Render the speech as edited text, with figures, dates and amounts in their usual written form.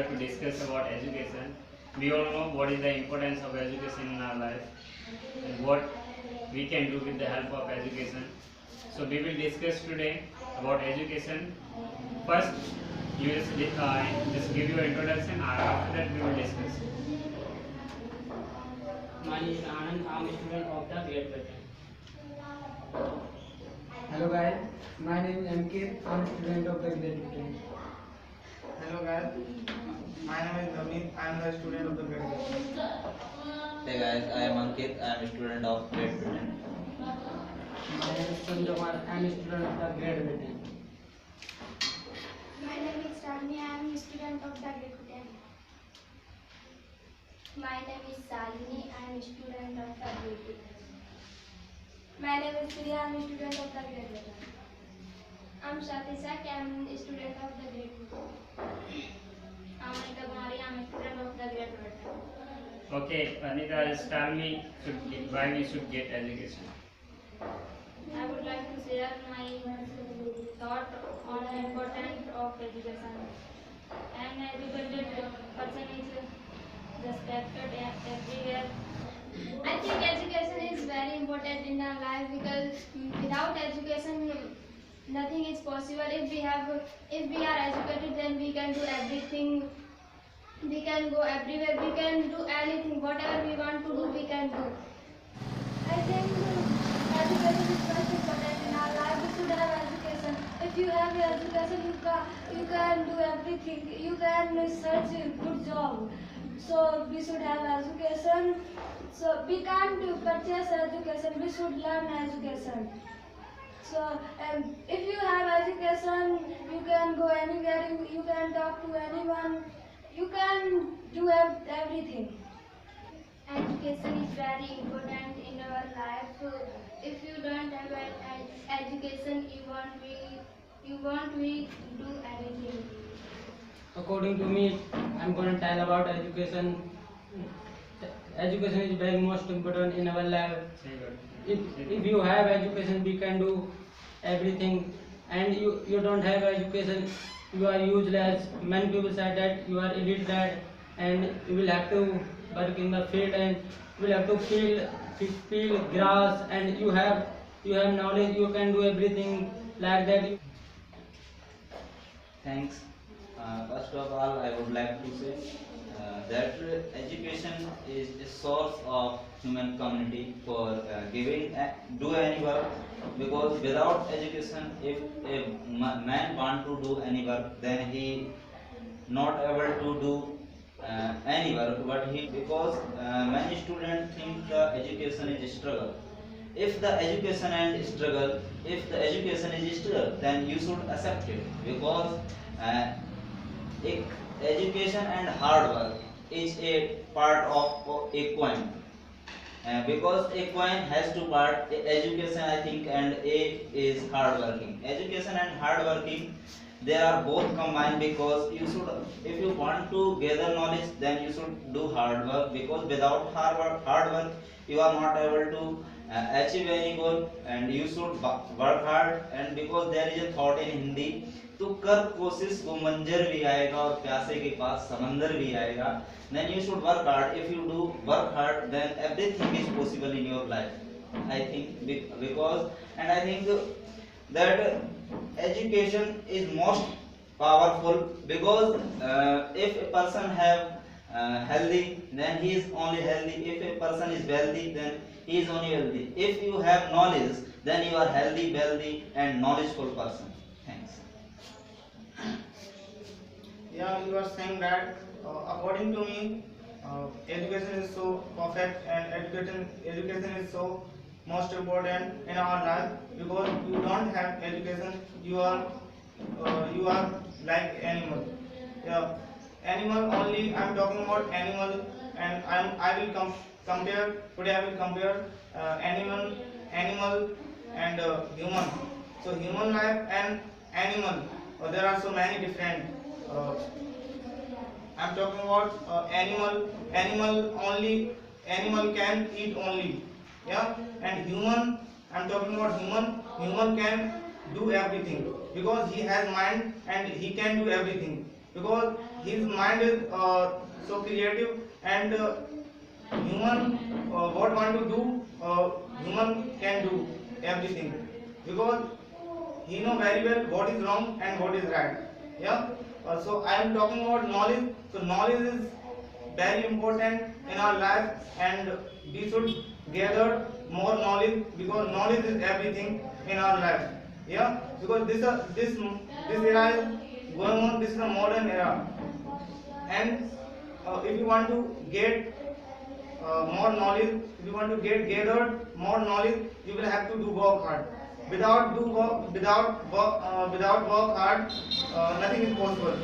to discuss about education. We all know what is the importance of education in our life and what we can do with the help of education. So we will discuss today about education. First, you just give your introduction. After that, we will discuss. My name is Anand. I am a student of the grade 13. Hello guys, my name is MK. I am a student of the grade 10. Hello guys, my name is Navneet. I am a student of the grade 10. Hey guys, I am Ankit. I am a student of grade 10. My name is Chandramar. I am a student of the grade 10. My name is Rani. I am a student of the grade 10. My name is Salini. I am a student of the grade 10. My name is Priya. I am a student of the grade 11. I am Shatisak. I am a student of the grade 2. I am Anita Kumari. I am a student of the grade 12. Okay, Anita, just tell me why we should get education. I would like to share my thought on the importance of education. An educated person is respected everywhere. I think education is very important in our life because without education nothing is possible. If we are educated, then we can do everything. We can go everywhere. We can do anything. Whatever we want to do, we can do. I think education is very important in our life. We should have education. If you have your education, you can do everything. You can search a good job. So we should have education. So we can't purchase education. We should learn education. So if you have education, you can go anywhere. You can talk to anyone. You can do everything. Education is very important in our life. So if you don't have education, you won't do anything. According to me, I am going to tell about education. Education is very most important in our life. If you have education, we can do everything. And you don't have education, you are useless. Many people said that you are illiterate and you will have to work in the field and you will have to feel grass, and you have knowledge, you can do everything like that. Thanks. First of all, I would like to say that education is a source of human community for do any work, because without education, if a man want to do any work, then he not able to do any work. But because many students think the education is struggle. If the education is struggle, then you should accept it, because education and hard work is a part of a coin. Because a coin has two parts, education I think and A is hard working. Education and hard working, they are both combined, because if you want to gather knowledge, then you should do hard work, because without hard work you are not able to achieve any goal, and you should work hard. And because there is a thought in Hindi, तो कर कोशिश वो मंजर भी आएगा और प्यासे के पास समंदर भी आएगा. Then you should work hard. If you do work hard, then everything is possible in your life. I think because, and I think that education is most powerful, because if a person have healthy, then he is only healthy. If a person is wealthy, then he is only wealthy. If you have knowledge, then you are healthy, wealthy, and knowledgeful person. Thanks. Yeah, you are saying that according to me, education is so perfect, and education is so most important in our life, because you don't have education, you are like animal. Yeah, animal only. I am talking about animal, and I will compare today. I will compare animal and human. So human life and animal, there are so many different. I'm talking about animal. Animal can eat only. Yeah, and human. I'm talking about human. Human can do everything, because he has mind and he can do everything. because his mind is so creative, and human what want to do, human can do everything, because he know very well what is wrong and what is right. Yeah. So I am talking about knowledge. So knowledge is very important in our life, and we should gather more knowledge, because knowledge is everything in our life. Yeah. Because this era is going on. This is a modern era, and if you want to get more knowledge, if you want to get gathered more knowledge, you will have to do work hard. Without work hard, nothing is possible.